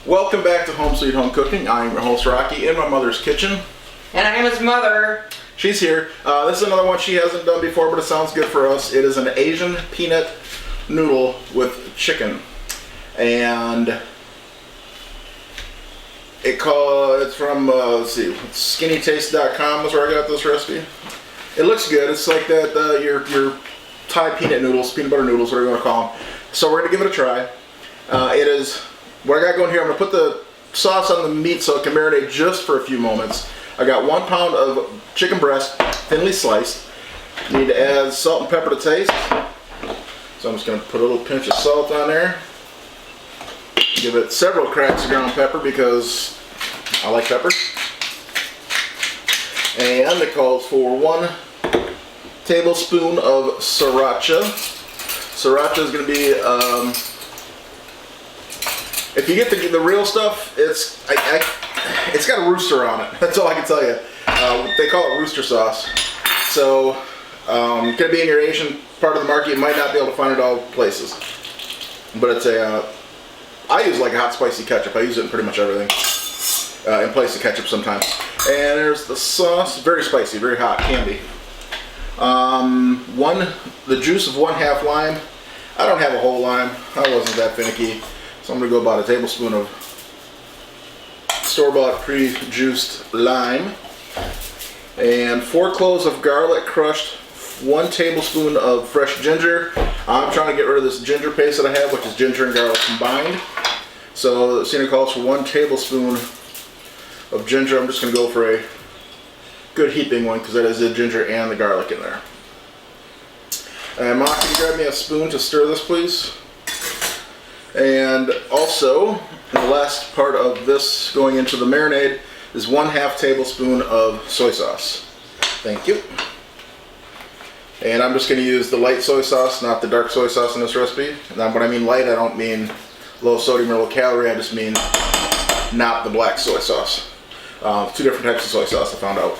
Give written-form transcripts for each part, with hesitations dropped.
Welcome back to Home Sweet Home Cooking. I'm your host Rocky in my mother's kitchen. And I'm his mother. She's here. This is another one she hasn't done before, but it sounds good for us. It is an Asian peanut noodle with chicken. And it's from, let's see, skinnytaste.com is where I got this recipe. It looks good. It's like that, your Thai peanut noodles, peanut butter noodles, whatever you want to call them. So we're going to give it a try. It is, what I got going here, I'm going to put the sauce on the meat so it can marinate just for a few moments. I got 1 pound of chicken breast, thinly sliced. Need to add salt and pepper to taste. So I'm just going to put a little pinch of salt on there. Give it several cracks of ground pepper because I like pepper. And it calls for 1 tablespoon of sriracha. Sriracha is going to be, if you get the real stuff, it's got a rooster on it. That's all I can tell you. They call it rooster sauce. So, it's going to be in your Asian part of the market. You might not be able to find it all places. But it's I use like a hot spicy ketchup. I use it in pretty much everything. In place of ketchup sometimes. And there's the sauce. Very spicy, very hot, can be. The juice of 1/2 lime. I don't have a whole lime. I wasn't that finicky. So I'm going to go about a tablespoon of store-bought pre-juiced lime. And 4 cloves of garlic crushed. 1 tablespoon of fresh ginger. I'm trying to get rid of this ginger paste that I have, which is ginger and garlic combined. So the scene calls for 1 tablespoon of ginger. I'm just going to go for a good heaping one because that is the ginger and the garlic in there. And Mom, can you grab me a spoon to stir this, please? And also, the last part of this going into the marinade is 1/2 tablespoon of soy sauce. Thank you. And I'm just going to use the light soy sauce, not the dark soy sauce in this recipe. And when I mean light, I don't mean low sodium or low calorie. I just mean not the black soy sauce. 2 different types of soy sauce I found out.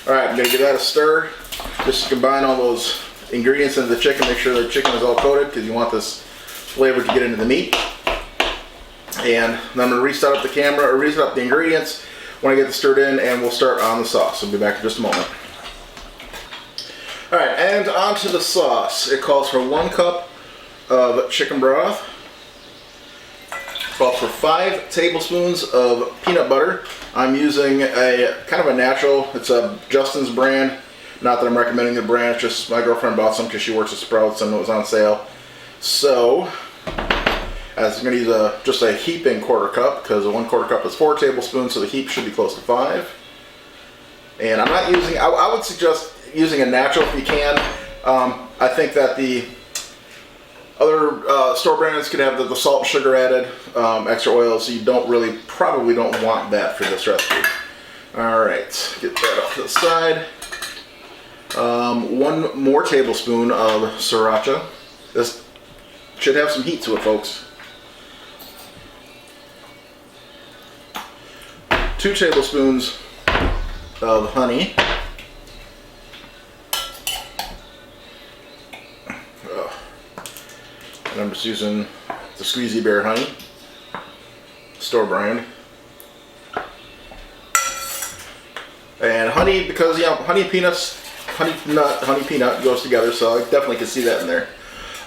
Alright, I'm going to give that a stir. Just to combine all those ingredients into the chicken. Make sure the chicken is all coated because you want this flavor to get into the meat. And then I'm going to reset up the camera, or reset up the ingredients when I get this stirred in, and we'll start on the sauce. I'll be back in just a moment. Alright, and onto the sauce. It calls for 1 cup of chicken broth. It calls for 5 tablespoons of peanut butter. I'm using a kind of a natural, it's a Justin's brand. Not that I'm recommending the brand, it's just my girlfriend bought some because she works at Sprouts and it was on sale. So, as I'm going to use just a heaping 1/4 cup, because 1/4 cup is 4 tablespoons, so the heap should be close to 5. And I'm not using, I would suggest using a natural if you can. I think that the other store brands could have the salt and sugar added, extra oil, so you probably don't want that for this recipe. Alright, get that off to the side. 1 more tablespoon of sriracha. This should have some heat to it, folks. 2 tablespoons of honey. And I'm just using the Squeezy Bear honey, store brand. And honey, because honey peanut goes together, so I definitely can see that in there.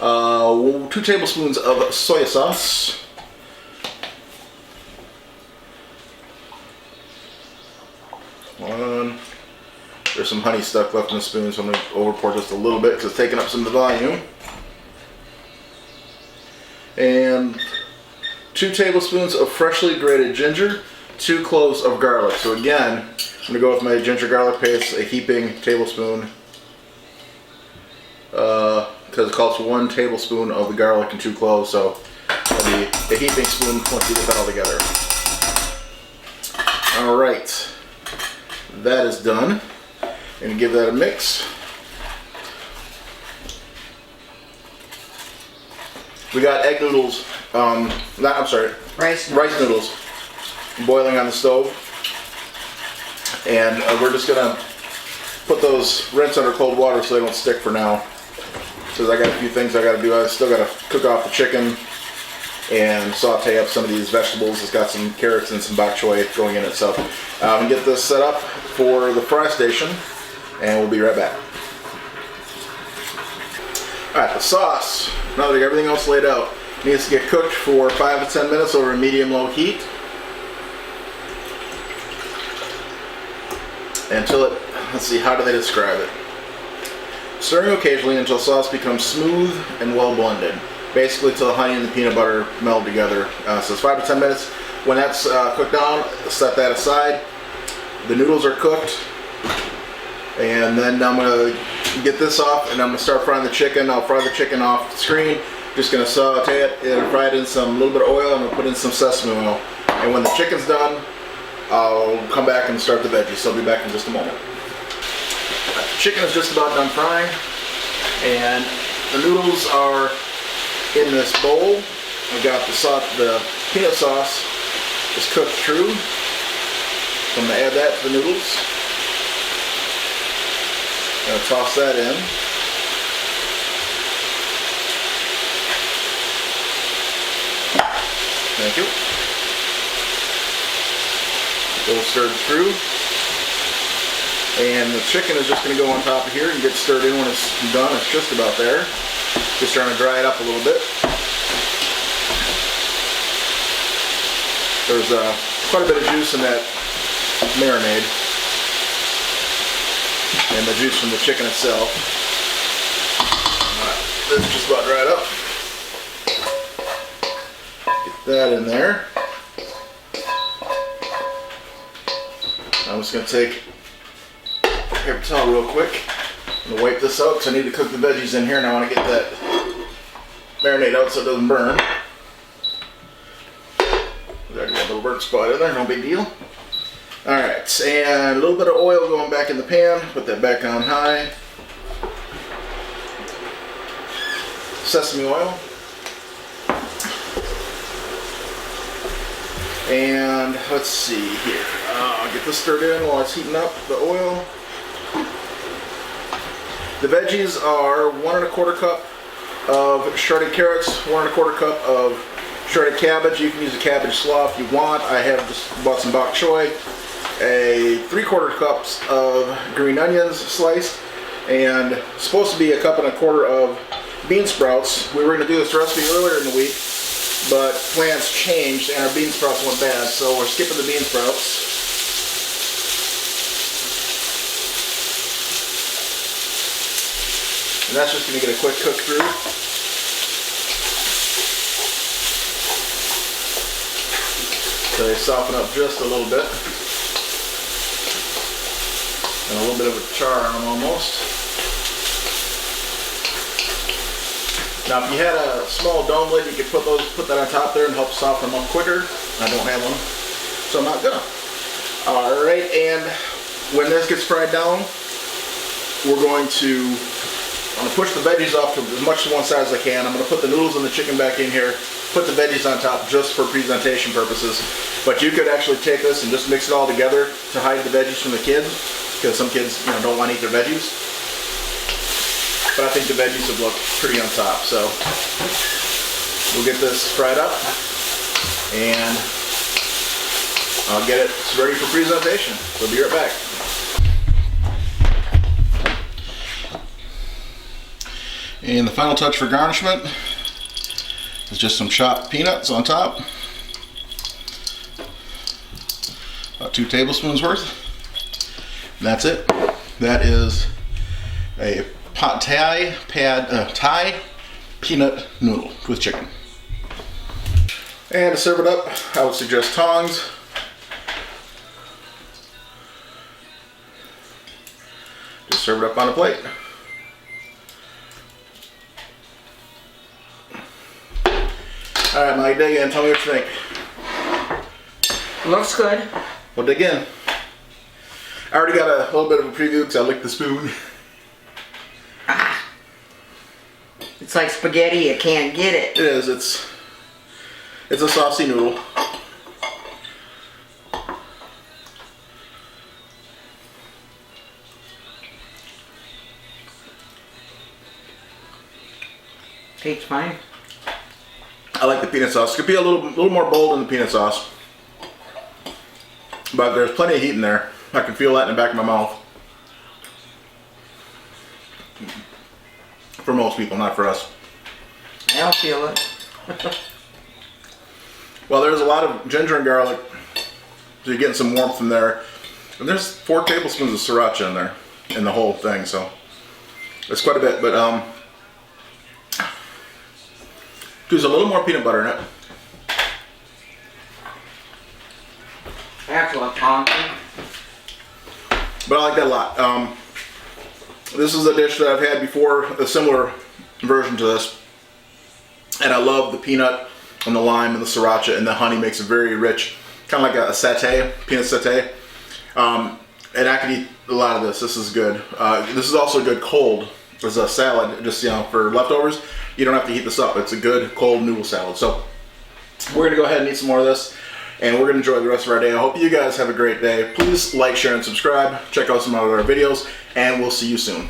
2 tablespoons of soy sauce. There's some honey stuck left in the spoon, so I'm going to over pour just a little bit because it's taking up some of the volume. And 2 tablespoons of freshly grated ginger, 2 cloves of garlic. So again, I'm going to go with my ginger garlic paste, a heaping tablespoon, because it calls for 1 tablespoon of the garlic and 2 cloves, so that'll be a heaping spoon once you get that all together. Alright, that is done. I'm going to give that a mix. We got egg noodles, rice noodles boiling on the stove. And we're just going to put those, rinse under cold water so they don't stick for now. Because I got a few things I got to do. I still got to cook off the chicken. and saute up some of these vegetables. It's got some carrots and some bok choy going in it. So get this set up for the fry station, and we'll be right back. Alright, the sauce, now that I got everything else laid out, needs to get cooked for 5 to 10 minutes over a medium-low heat until it, let's see, how do they describe it? Stirring occasionally until sauce becomes smooth and well blended. Basically until the honey and the peanut butter meld together. So it's 5 to 10 minutes. When that's cooked down, set that aside. The noodles are cooked. And then I'm going to get this off and I'm going to start frying the chicken. I'll fry the chicken off the screen. Just going to saute it and fry it in some little bit of oil, and I'll put in some sesame oil. And when the chicken's done, I'll come back and start the veggies. So I'll be back in just a moment. The chicken is just about done frying, and the noodles are in this bowl. I've got the peanut sauce is cooked through. So I'm going to add that to the noodles. I'm going to toss that in. Thank you. Go stirred through. And the chicken is just going to go on top of here and get stirred in when it's done. It's just about there. Just trying to dry it up a little bit. There's quite a bit of juice in that marinade. And the juice from the chicken itself. Alright, this is just about dried up. Get that in there. I'm just going to take a paper towel real quick. I'm going to wipe this out because I need to cook the veggies in here, and I want to get that marinade out so it doesn't burn. There's a little burnt spot in there, no big deal. Alright, and a little bit of oil going back in the pan. Put that back on high. Sesame oil. And let's see here. I'll get this stirred in while it's heating up the oil. The veggies are 1 1/4 cup of shredded carrots, 1 1/4 cup of shredded cabbage. You can use a cabbage slaw if you want. I have just bought some bok choy. 3/4 cups of green onions sliced, and supposed to be 1 1/4 cups of bean sprouts. We were going to do this recipe earlier in the week, but plans changed and our bean sprouts went bad, so we're skipping the bean sprouts. And that's just going to get a quick cook through. So they soften up just a little bit. And a little bit of a char on them almost. Now if you had a small dome lid, you could put that on top there and help soften them up quicker. I don't have one, so I'm not gonna. Alright, and when this gets fried down, I'm going to push the veggies off to as much to one side as I can. I'm going to put the noodles and the chicken back in here, put the veggies on top just for presentation purposes. But you could actually take this and just mix it all together to hide the veggies from the kids, because some kids don't want to eat their veggies. But I think the veggies would look pretty on top. So we'll get this fried up and I'll get it ready for presentation. So be right back. And the final touch for garnishment is just some chopped peanuts on top. About 2 tablespoons worth. And that's it. That is a Thai peanut noodle with chicken. And to serve it up, I would suggest tongs. Just serve it up on a plate. Alright, Mike, dig in. Tell me what you think. Looks good. We'll dig in. I already got a little bit of a preview because I licked the spoon. It's like spaghetti, you can't get it. It is. It's a saucy noodle. Tastes fine. I like the peanut sauce. Could be a little more bold in the peanut sauce, but there's plenty of heat in there. I can feel that in the back of my mouth. For most people, not for us. I don't feel it. Well, there's a lot of ginger and garlic, so you're getting some warmth in there. And there's 4 tablespoons of sriracha in there, in the whole thing, so it's quite a bit. But there's a little more peanut butter in it. That's what I'm talking. But I like that a lot. This is a dish that I've had before, a similar version to this. And I love the peanut and the lime and the sriracha, and the honey makes it very rich. Kind of like a satay, peanut satay. And I can eat a lot of this. This is good. This is also good cold as a salad, just, you know, for leftovers. You don't have to heat this up. It's a good cold noodle salad. So we're gonna go ahead and eat some more of this, and we're gonna enjoy the rest of our day. I hope you guys have a great day. Please like, share, and subscribe. Check out some of our videos, and we'll see you soon.